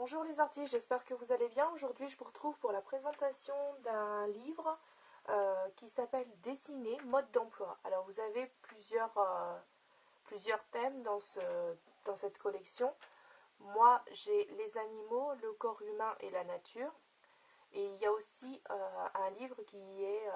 Bonjour les artistes, j'espère que vous allez bien. Aujourd'hui, je vous retrouve pour la présentation d'un livre qui s'appelle Dessiner, mode d'emploi. Alors, vous avez plusieurs thèmes dans cette collection. Moi, j'ai les animaux, le corps humain et la nature. Et il y a aussi un livre qui est,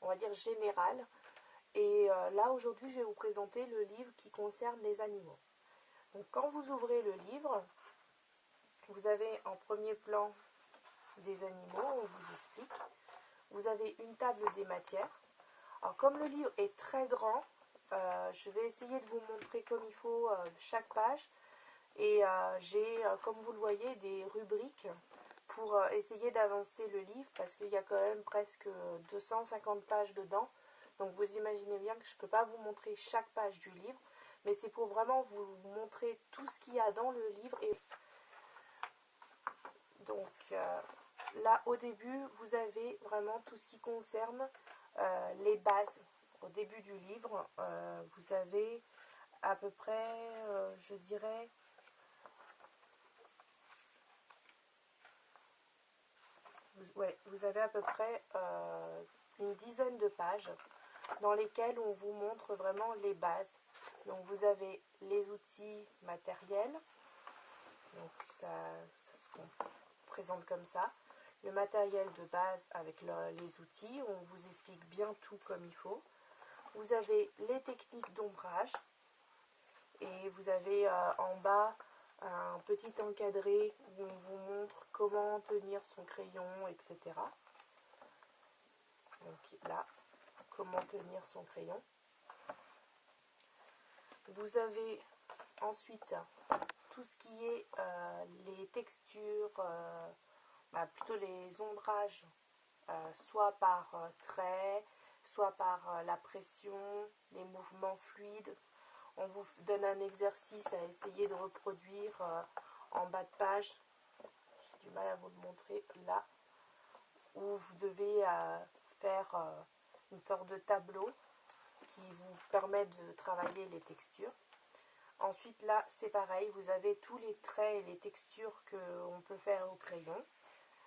on va dire, général. Et là, aujourd'hui, je vais vous présenter le livre qui concerne les animaux. Donc, quand vous ouvrez le livre, vous avez en premier plan des animaux, on vous explique. Vous avez une table des matières. Alors, comme le livre est très grand, je vais essayer de vous montrer comme il faut chaque page. Et j'ai, comme vous le voyez, des rubriques pour essayer d'avancer le livre parce qu'il y a quand même presque 250 pages dedans. Donc vous imaginez bien que je ne peux pas vous montrer chaque page du livre, mais c'est pour vraiment vous montrer tout ce qu'il y a dans le livre. Et donc là, au début, vous avez vraiment tout ce qui concerne les bases. Au début du livre, vous avez à peu près, je dirais, vous avez à peu près une dizaine de pages dans lesquelles on vous montre vraiment les bases. Donc vous avez les outils matériels, donc ça se présente comme ça. Le matériel de base avec les outils, on vous explique bien tout comme il faut. Vous avez les techniques d'ombrage et vous avez en bas un petit encadré où on vous montre comment tenir son crayon, etc. Donc là, comment tenir son crayon. Vous avez ensuite tout ce qui est les textures, plutôt les ombrages, soit par trait, soit par la pression, les mouvements fluides. On vous donne un exercice à essayer de reproduire en bas de page. J'ai du mal à vous le montrer là, où vous devez faire une sorte de tableau qui vous permet de travailler les textures. Ensuite là c'est pareil, vous avez tous les traits et les textures qu'on peut faire au crayon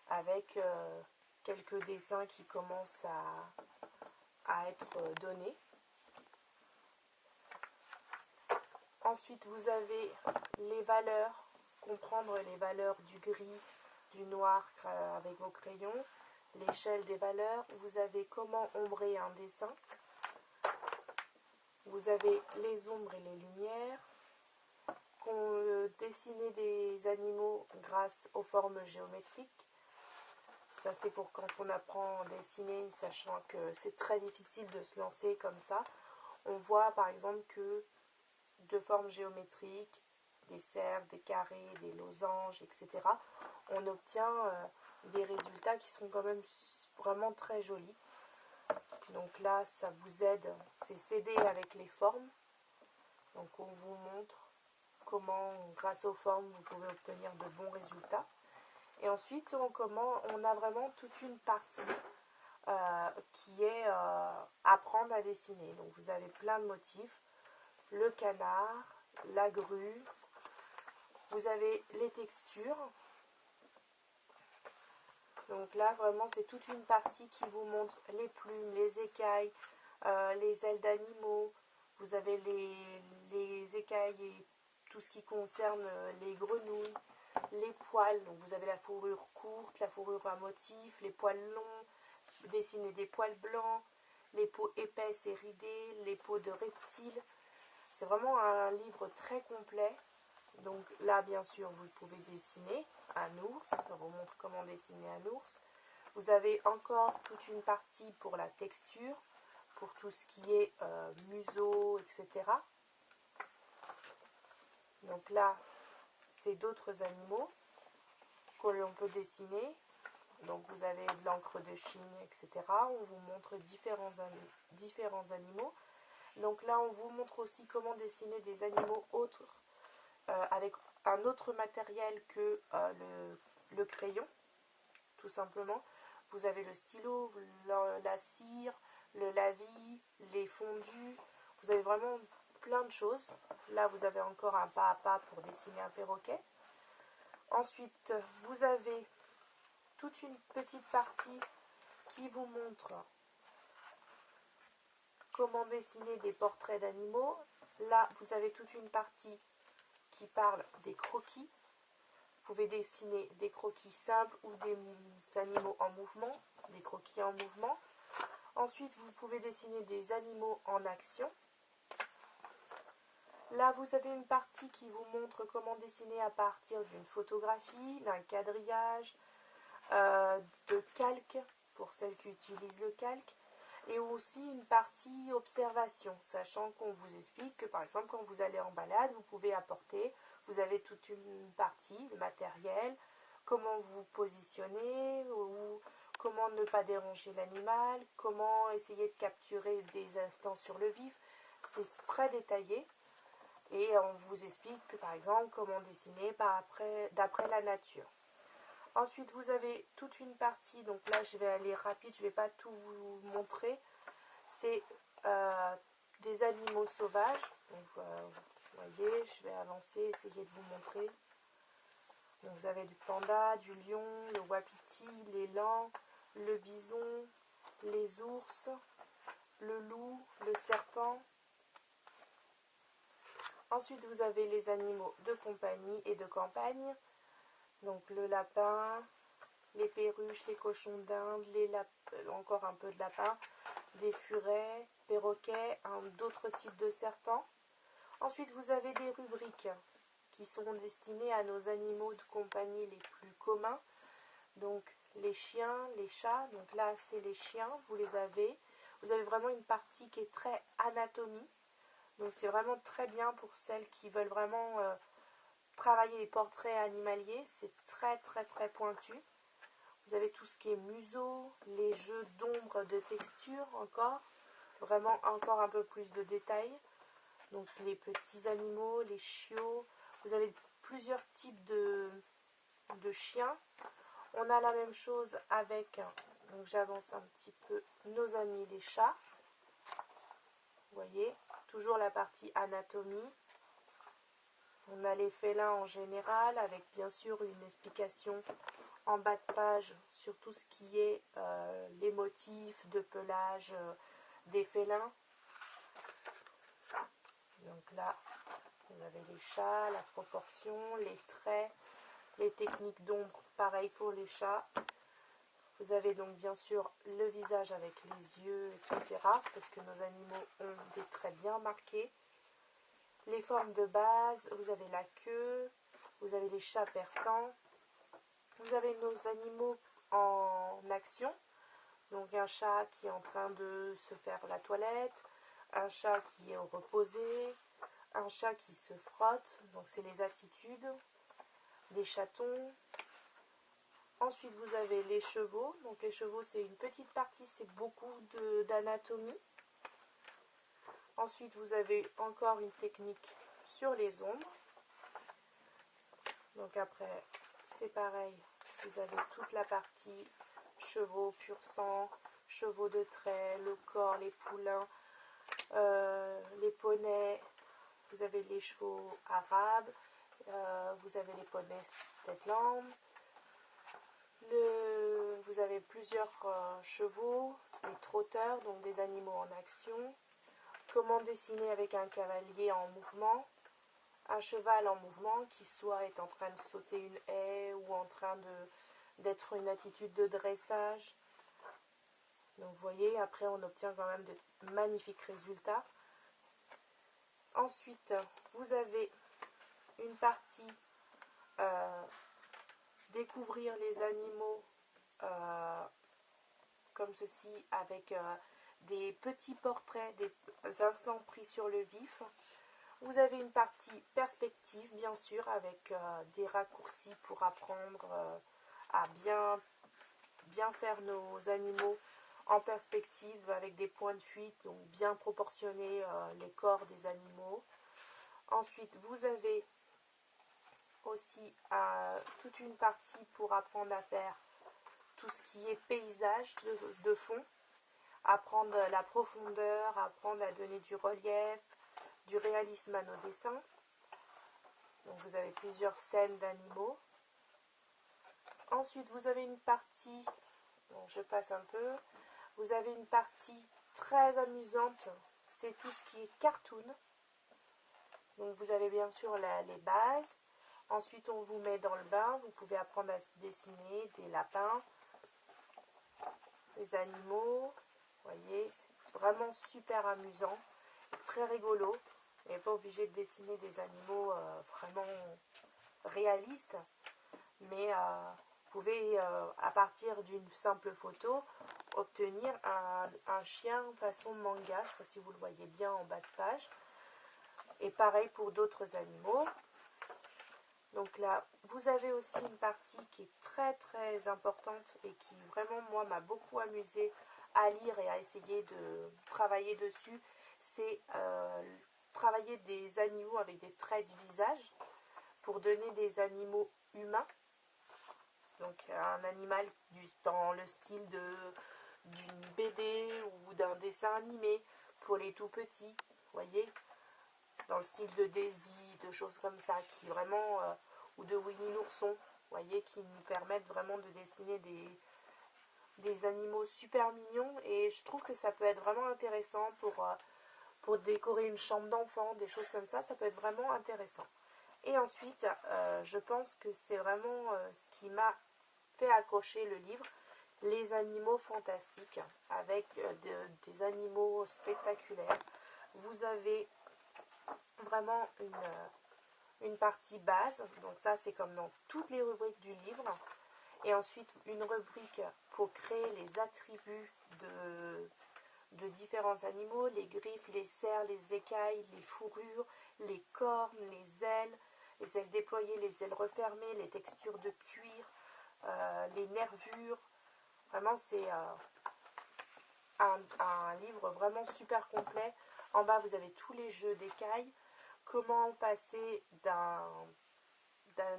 avec quelques dessins qui commencent à être donnés. Ensuite vous avez les valeurs, comprendre les valeurs du gris, du noir avec vos crayons, l'échelle des valeurs, vous avez comment ombrer un dessin, vous avez les ombres et les lumières, dessiner des animaux grâce aux formes géométriques. Ça c'est pour quand on apprend à dessiner, sachant que c'est très difficile de se lancer comme ça. On voit par exemple que de formes géométriques, des cercles, des carrés, des losanges, etc. on obtient des résultats qui sont quand même vraiment très jolis. Donc là, ça vous aide, c'est s'aider avec les formes. Donc on vous montre comment, grâce aux formes, vous pouvez obtenir de bons résultats. Et ensuite, on a vraiment toute une partie qui est apprendre à dessiner. Donc vous avez plein de motifs, le canard, la grue, vous avez les textures. Donc là, vraiment, c'est toute une partie qui vous montre les plumes, les écailles, les ailes d'animaux. Vous avez les écailles et tout ce qui concerne les grenouilles, les poils. Donc vous avez la fourrure courte, la fourrure à motif, les poils longs, dessiner des poils blancs, les peaux épaisses et ridées, les peaux de reptiles. C'est vraiment un livre très complet. Donc là, bien sûr, vous pouvez dessiner un ours. On vous montre comment dessiner un ours. Vous avez encore toute une partie pour la texture, pour tout ce qui est museau, etc. Donc là, c'est d'autres animaux que l'on peut dessiner. Donc vous avez de l'encre de Chine, etc. On vous montre différents animaux. Donc là, on vous montre aussi comment dessiner des animaux autres avec un autre matériel que le crayon, tout simplement. Vous avez le stylo, la cire, le lavis, les fondus. Vous avez vraiment plein de choses. Là, vous avez encore un pas à pas pour dessiner un perroquet. Ensuite, vous avez toute une petite partie qui vous montre comment dessiner des portraits d'animaux. Là, vous avez toute une partie qui parle des croquis. Vous pouvez dessiner des croquis simples ou des animaux en mouvement, des croquis en mouvement. Ensuite, vous pouvez dessiner des animaux en action. Là, vous avez une partie qui vous montre comment dessiner à partir d'une photographie, d'un quadrillage, de calque, pour celles qui utilisent le calque, et aussi une partie observation, sachant qu'on vous explique que, par exemple, quand vous allez en balade, vous pouvez apporter, vous avez toute une partie, le matériel, comment vous positionner, ou comment ne pas déranger l'animal, comment essayer de capturer des instants sur le vif. C'est très détaillé. Et on vous explique, que, par exemple, comment dessiner d'après la nature. Ensuite, vous avez toute une partie, donc là, je vais aller rapide, je ne vais pas tout vous montrer. C'est des animaux sauvages. Donc, vous voyez, je vais avancer, essayer de vous montrer. Donc, vous avez du panda, du lion, le wapiti, l'élan, le bison, les ours, le loup, le serpent. Ensuite, vous avez les animaux de compagnie et de campagne. Donc le lapin, les perruches, les cochons d'Inde, encore un peu de lapin, des furets, perroquets, d'autres types de serpents. Ensuite, vous avez des rubriques qui sont destinées à nos animaux de compagnie les plus communs. Donc les chiens, les chats. Donc là, c'est les chiens, vous les avez. Vous avez vraiment une partie qui est très anatomie. Donc c'est vraiment très bien pour celles qui veulent vraiment travailler les portraits animaliers. C'est très très très pointu. Vous avez tout ce qui est museau, les jeux d'ombre, de texture encore. Vraiment encore un peu plus de détails. Donc les petits animaux, les chiots. Vous avez plusieurs types de chiens. On a la même chose avec, donc j'avance un petit peu, nos amis les chats. Vous voyez, toujours la partie anatomie. On a les félins en général, avec bien sûr une explication en bas de page sur tout ce qui est les motifs de pelage des félins. Donc là, vous avez les chats, la proportion, les traits, les techniques d'ombre, pareil pour les chats. Vous avez donc bien sûr le visage avec les yeux, etc. Parce que nos animaux ont des traits bien marqués. Les formes de base, vous avez la queue, vous avez les chats persans. Vous avez nos animaux en action. Donc un chat qui est en train de se faire la toilette, un chat qui est reposé, un chat qui se frotte. Donc c'est les attitudes. Des chatons. Ensuite, vous avez les chevaux. Donc les chevaux, c'est une petite partie, c'est beaucoup d'anatomie. Ensuite, vous avez encore une technique sur les ombres. Donc après, c'est pareil. Vous avez toute la partie chevaux pur sang, chevaux de trait, le corps, les poulains, les poneys. Vous avez les chevaux arabes. Vous avez les poneys Shetland. Vous avez plusieurs chevaux, les trotteurs, donc des animaux en action. Comment dessiner avec un cavalier en mouvement, un cheval en mouvement qui soit est en train de sauter une haie ou en train d'être une attitude de dressage. Donc vous voyez, après on obtient quand même de magnifiques résultats. Ensuite, vous avez une partie découvrir les animaux comme ceci avec des petits portraits, des instants pris sur le vif. Vous avez une partie perspective bien sûr avec des raccourcis pour apprendre à bien faire nos animaux en perspective avec des points de fuite, donc bien proportionner les corps des animaux. Ensuite, vous avez aussi toute une partie pour apprendre à faire tout ce qui est paysage de fond, apprendre la profondeur, apprendre à donner du relief, du réalisme à nos dessins. Donc vous avez plusieurs scènes d'animaux. Ensuite, vous avez une partie, bon, je passe un peu, vous avez une partie très amusante, c'est tout ce qui est cartoon. Donc vous avez bien sûr les bases. Ensuite, on vous met dans le bain, vous pouvez apprendre à dessiner des lapins, des animaux, vous voyez, c'est vraiment super amusant, très rigolo. Vous n'êtes pas obligé de dessiner des animaux vraiment réalistes, mais vous pouvez, à partir d'une simple photo, obtenir un chien façon manga. Je ne sais pas si vous le voyez bien en bas de page. Et pareil pour d'autres animaux. Donc là, vous avez aussi une partie qui est très très importante et qui vraiment, moi, m'a beaucoup amusée à lire et à essayer de travailler dessus. C'est travailler des animaux avec des traits de visage pour donner des animaux humains. Donc un animal dans le style d'une BD ou d'un dessin animé pour les tout petits, vous voyez, dans le style de Daisy, de choses comme ça, qui vraiment, ou de Winnie l'ourson, vous voyez, qui nous permettent vraiment de dessiner des animaux super mignons. Et je trouve que ça peut être vraiment intéressant pour décorer une chambre d'enfant, des choses comme ça peut être vraiment intéressant. Et ensuite, je pense que c'est vraiment ce qui m'a fait accrocher le livre, les animaux fantastiques, avec des animaux spectaculaires. Vous avez vraiment une partie base, donc ça c'est comme dans toutes les rubriques du livre, et ensuite une rubrique pour créer les attributs de différents animaux, les griffes, les serres, les écailles, les fourrures, les cornes, les ailes déployées, les ailes refermées, les textures de cuir, les nervures. Vraiment, c'est un livre vraiment super complet. En bas, vous avez tous les jeux d'écailles, comment passer d'un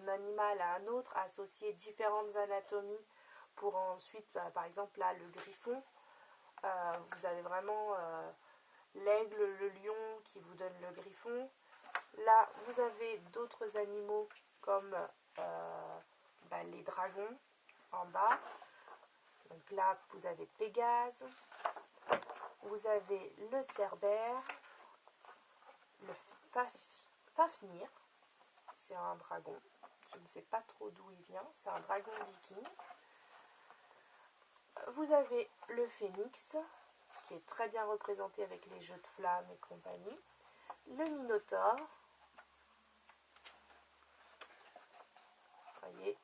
animal à un autre, associer différentes anatomies pour ensuite, par exemple, là, le griffon. Vous avez vraiment l'aigle, le lion qui vous donne le griffon. Là, vous avez d'autres animaux comme les dragons en bas. Donc là, vous avez Pégase, vous avez le cerbère, le Fafnir, c'est un dragon. Je ne sais pas trop d'où il vient, c'est un dragon viking. Vous avez le phénix, qui est très bien représenté avec les jeux de flammes et compagnie. Le minotaure. Vous voyez,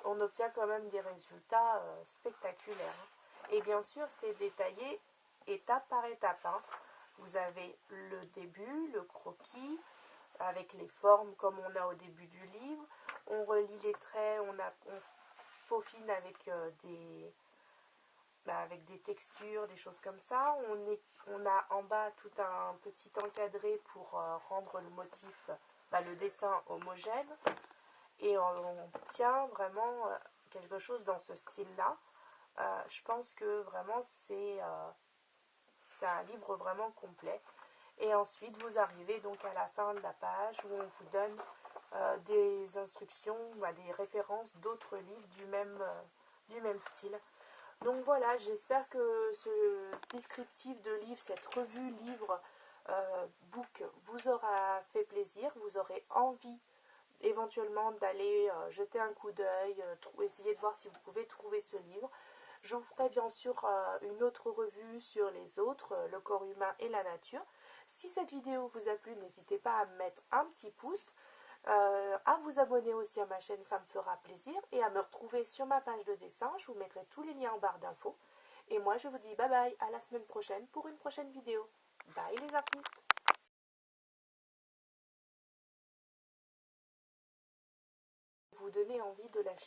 on obtient quand même des résultats spectaculaires. Et bien sûr, c'est détaillé étape par étape. Vous avez le début, le croquis, avec les formes comme on a au début du livre. On relie les traits, on peaufine avec des textures, des choses comme ça. On a en bas tout un petit encadré pour rendre le motif, le dessin homogène. Et on obtient vraiment quelque chose dans ce style-là. Je pense que vraiment c'est un livre vraiment complet. Et ensuite, vous arrivez donc à la fin de la page où on vous donne des instructions, des références d'autres livres du même style. Donc voilà, j'espère que ce descriptif de livre, cette revue livre book vous aura fait plaisir, vous aurez envie éventuellement d'aller jeter un coup d'œil, essayer de voir si vous pouvez trouver ce livre. Je vous ferai bien sûr une autre revue sur les autres, le corps humain et la nature. Si cette vidéo vous a plu, n'hésitez pas à mettre un petit pouce, à vous abonner aussi à ma chaîne, ça me fera plaisir, et à me retrouver sur ma page de dessin. Je vous mettrai tous les liens en barre d'infos. Et moi je vous dis bye bye, à la semaine prochaine pour une prochaine vidéo. Bye les artistes! Vous donner envie de l'acheter.